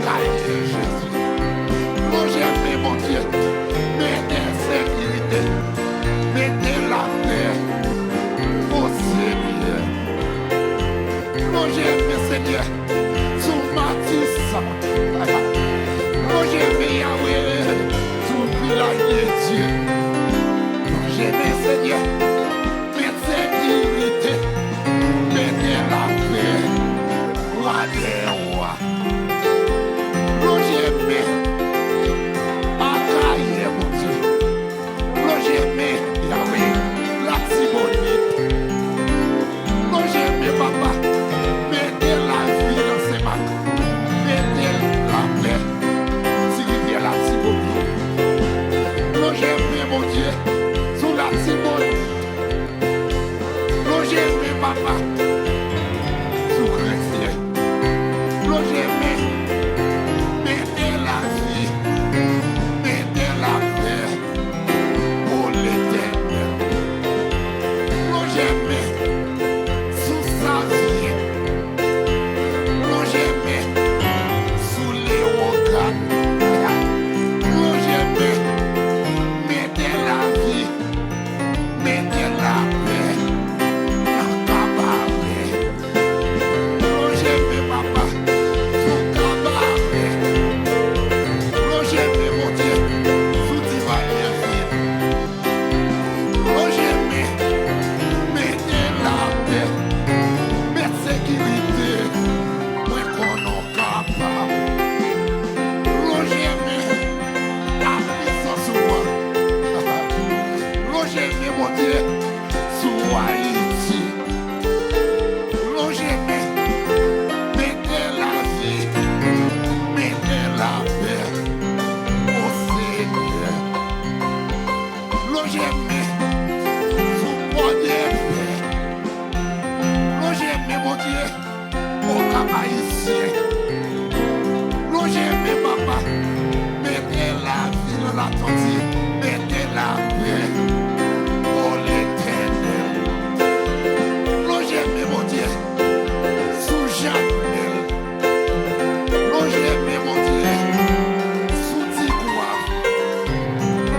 cahier, Jésus. Longez mon Dieu, mettez sécurité, mettez la paix au Seigneur. Longez Seigneur, sous Matissa. Longez Yahweh, sous village de Dieu. Longez Seigneur, mettez sécurité, mettez la paix, roi des rois. Longez Yahweh, la Tibonite. Non, j'aime papa. Mettez la vie dans ses mains. Mettez la paix. Si il y a la Tibonite. Non, j'aime mon Dieu. Sous la Tibonite. Non, j'aime papa. Sous chrétien. Non, j'aime. Mettez la vie. Mettez la paix. Pour l'éternel. Longez sous sa vie. Longez sous les organes. Longez, mettez la vie. Mettez la paix. Dans cabaret. Longez papa. Sous cabaret. Longez mon Dieu. Sous divine vie. Longez mettez la paix, mettez sécurité, moi qu'on est capable. Longez la puissance sur moi. Longez mon Dieu sur Haïti. Longez mettez la vie, mettez la paix au Seigneur. Longez mon Dieu, au Cap-Haïtien. Longez papa, mettez la vie dans l'attention, mettez la paix pour l'éternel. Longez mon Dieu, sous Janel. Longez mon Dieu, sous Tigouave.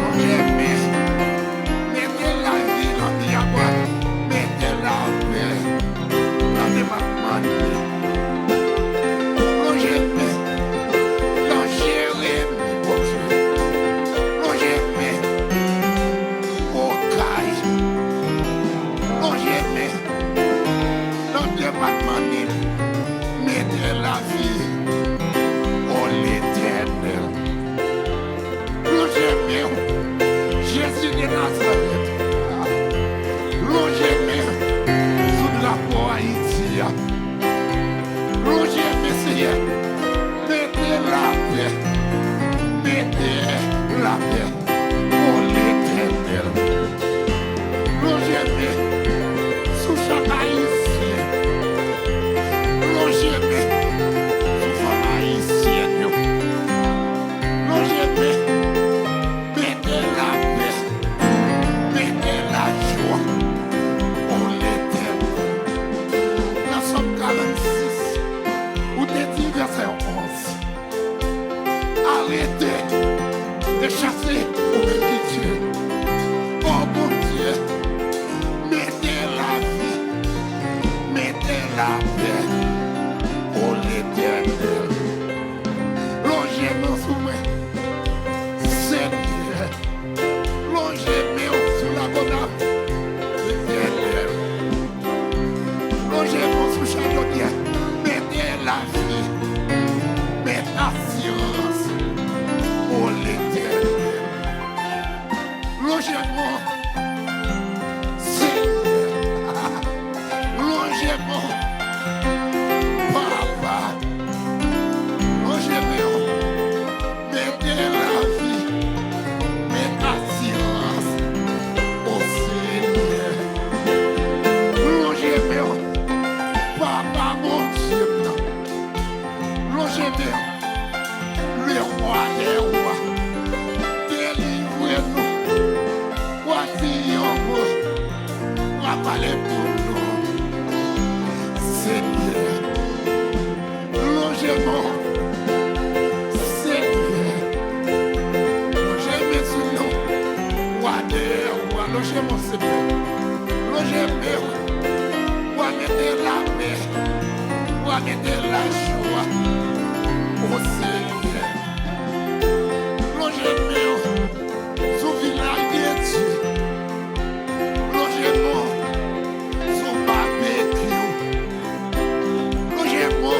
Longez mettez la vie dans Diabois, mettez la paix. Longez mettez la vie pour l'éternel. Longez Jésus de Nazareth. Longez sous la peau Haïti. Longez Seigneur, mettez la paix, mettez la paix pour l'éternel. Longez sous chaque haïtien. Longez sous chaque haïtien. Longez mettez la paix, mettez la joie pour l'éternel. Dans Somme 46, où t'es dit verset 11. Arrêtez de chasser au petit Dieu. Oh mon Dieu, mettez la vie, mettez la paix pour l'éternel. Longez nos souvenirs, Seigneur. Longez sous la bonne l'éternel. Longez sous charbonnier, mettez la vie, mettez la science pour l'éternel. Longez-moi, Seigneur. Longez-moi, Papa. Longez-moi, mettez la vie, mettez la science au Seigneur. Longez-moi, Papa, mon Dieu. Longez-moi, le roi des rois. Délivrez-nous. Voici un mot, va parler pour nous. Seigneur, longez-moi, mettez la joie au Seigneur. Logez-moi sous village bien Dieu. Logez-moi sous barbecue. Logez-moi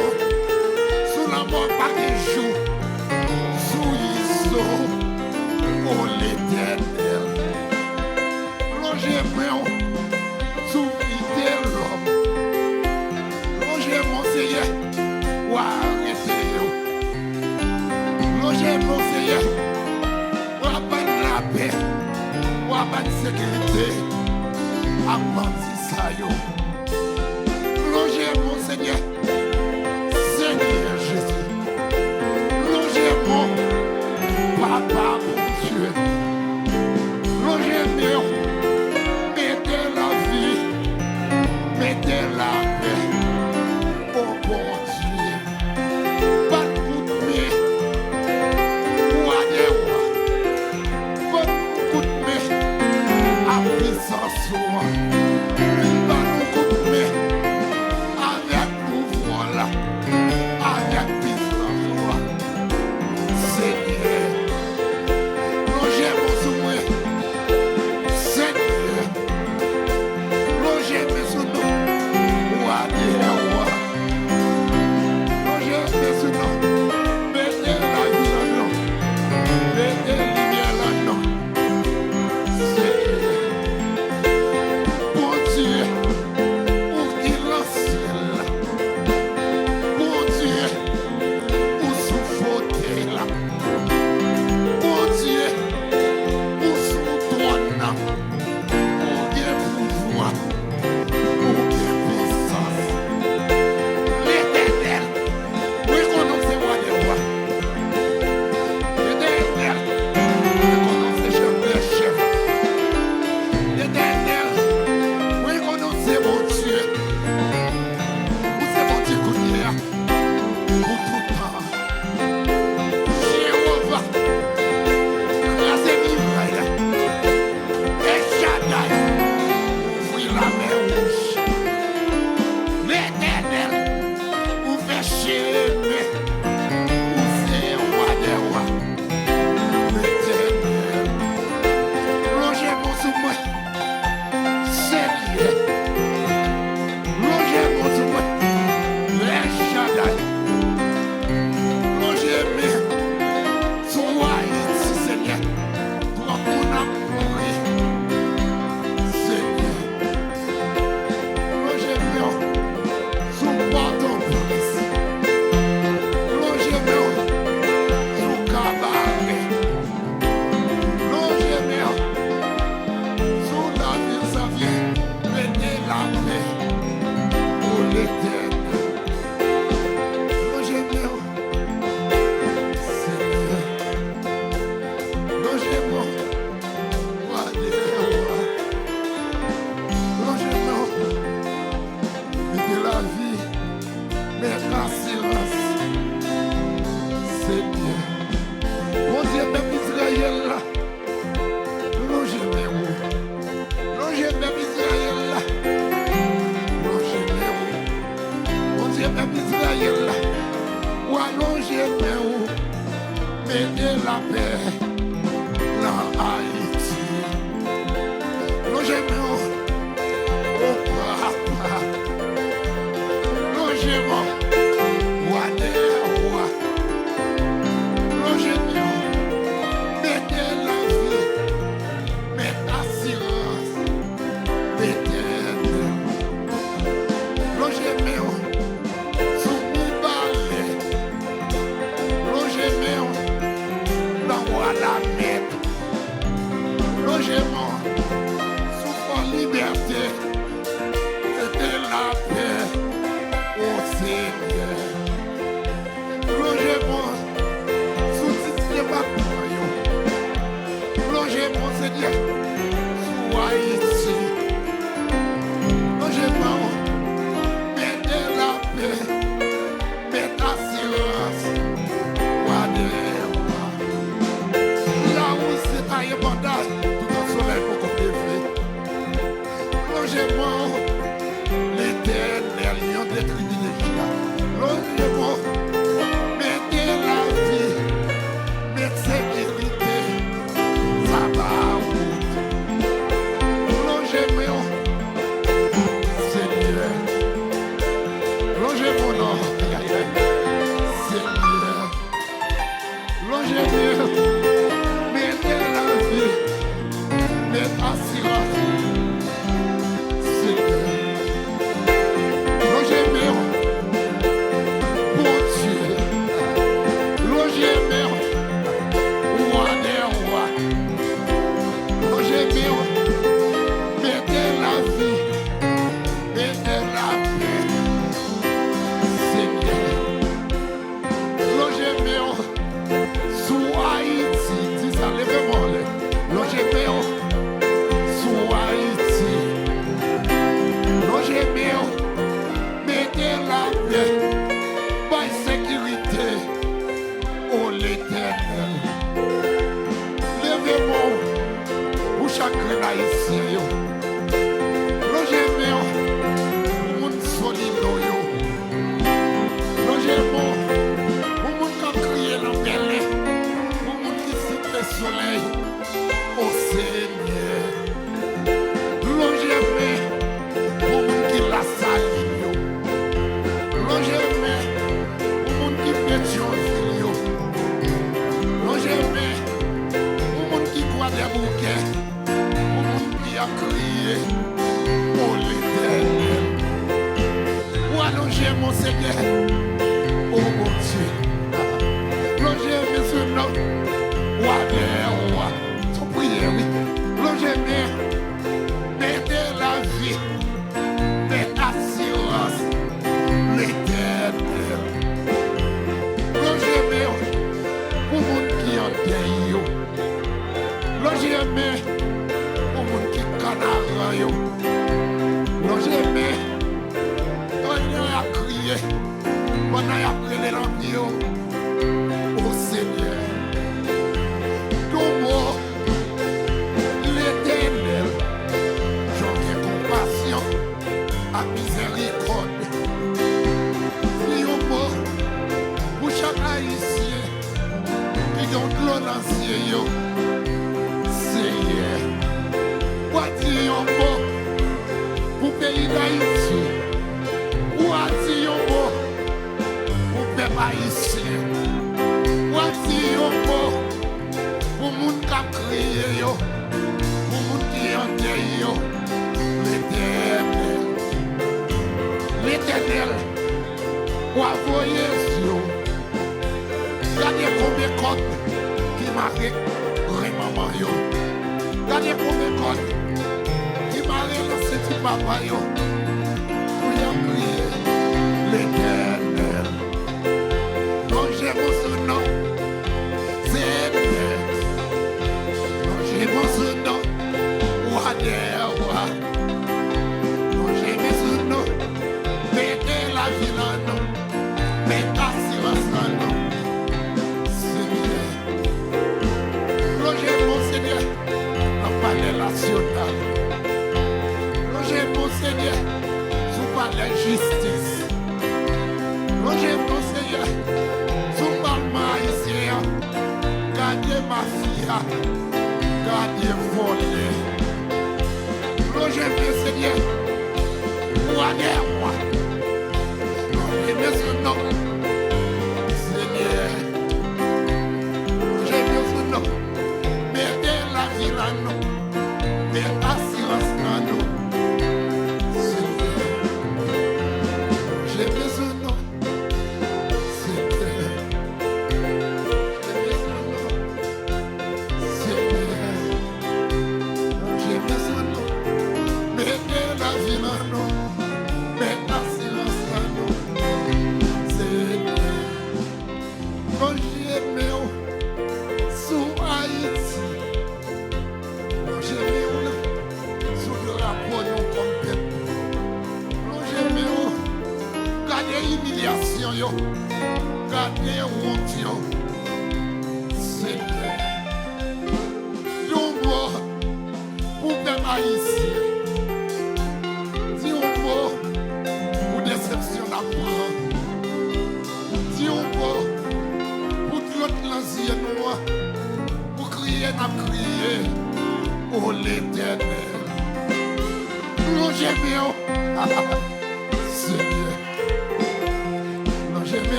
sous la mort par des jours. Sous Iso, oh l'Éternel. Logez-moi sous fidèle l'homme. Logez-moi Seigneur, ou arrêtez-vous. Logez mon Seigneur, ou à pas de la paix, ou à pas de sécurité, à bâtir ça yo. Logez mon Seigneur, Seigneur Jésus. Logez mon Papa mon Dieu. Logez mon, mettez la vie, mettez la paix, oh bon Dieu. Pas de coup de main. Mettez la paix dans Haïti. Logez-moi au papa. Logez-moi roi des rois. Logez-moi, mettez la vie, mettez assurance, mettez. Logez-moi sous mon balai. Logez-moi dans la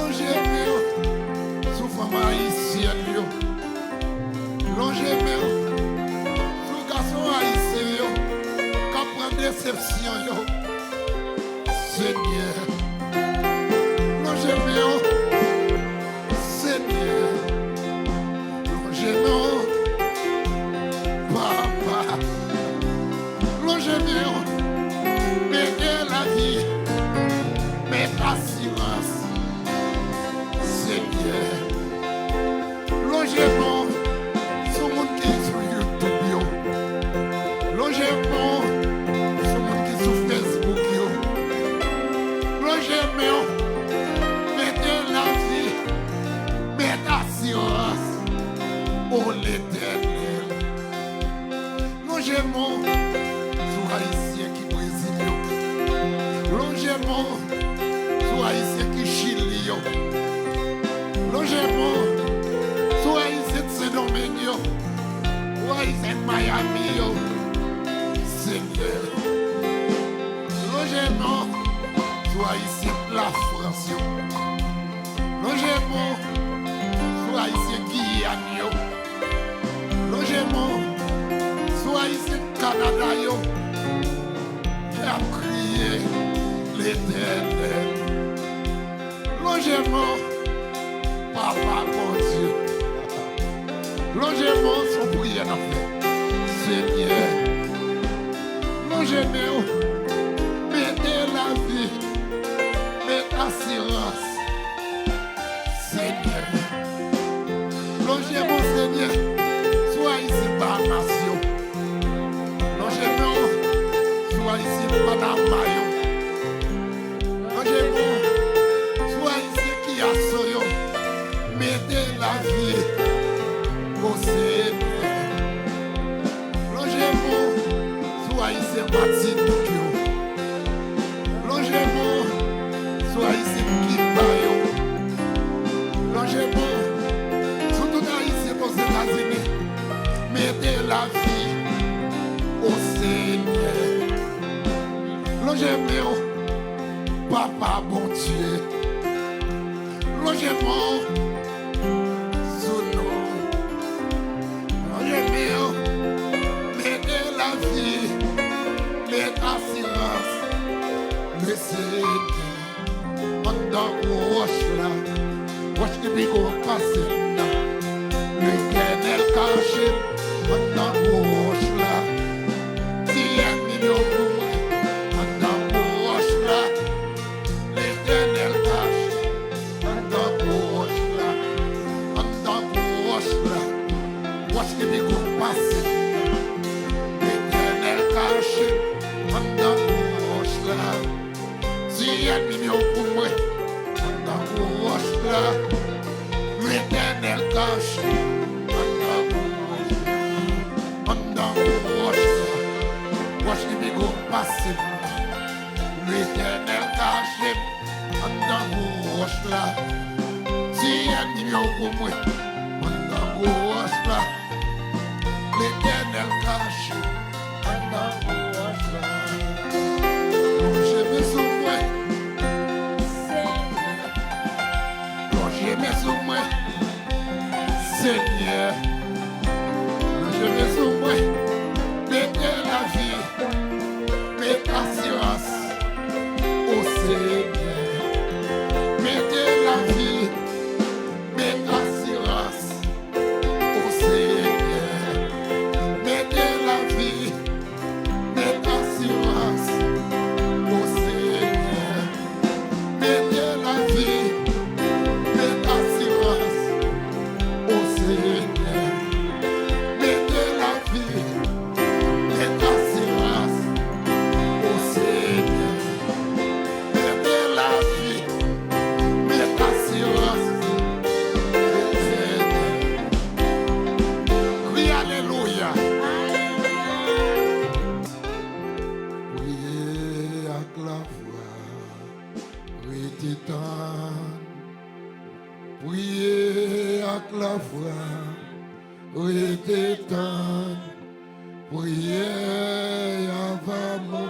Longez-moi, souffrement haïtien, longez-moi, sous garçon haïtien, qui prend déception, Seigneur, longez-moi, Seigneur, longez-moi, Papa, longez-moi, mettez la vie, mettez l'assurance. Seigneur, longez-moi sur mon qui sur YouTube, longez-moi sur mon qui sur Facebook, longez-moi, mettez la vie, mettez l'assurance au l'Éternel. Longez-moi sur Haïtien qui Brésil, longez-moi sur Haïtien qui Chili. Longez-moi, soit ici de Saint-Domingue, soit ici de Miami, Seigneur. Longez-moi, soit ici de la France. Longez-moi, soit ici de Guyane. Longez-moi, soit ici de Canada. J'ai crié l'Éternel. Longez-moi, Papa, mon Dieu. Longez-moi son prière à faire. Seigneur, longez-moi, mettez la vie, mettez l'assurance. Seigneur, longez-moi, Seigneur, sois ici par nation. Longez-moi, sois ici Madame Mayon. Longez-moi, sois ici qui a soyo. Mettez la vie au Seigneur. Longez-moi, soit ici bâti pour Dieu. Longez-moi, soit ici qui baille. Longez-moi, surtout ici aux États-Unis. Mettez la vie au Seigneur. Longez-moi, Papa bon Dieu. Longez-moi. Le Seigneur, pendant wash the big old passing. L'Éternel caché, pendant wash là. Si ennemi nous pendant wash là. L'Éternel caché, pendant wash là. Pendant wash là. Wash the big old passing. L'Éternel caché, pendant wash là. Si ennemi pour moi, pendant qu'on wash là, l'Éternel cache, pendant qu'on wash là, wash les bigots passés, l'Éternel cache, pendant qu'on wash là, si ennemi pour moi, pendant qu'on wash là, l'Éternel cache, pendant qu'on wash là. Seigneur, je vais sur moi, mettez la vie, mettez l'assurance au Seigneur. Mettez la vie, mettez l'assurance au Seigneur. Mettez la vie, mettez l'assurance au Seigneur. Mettez la vie. Priez avec la foi, restez tendre, priez avant mon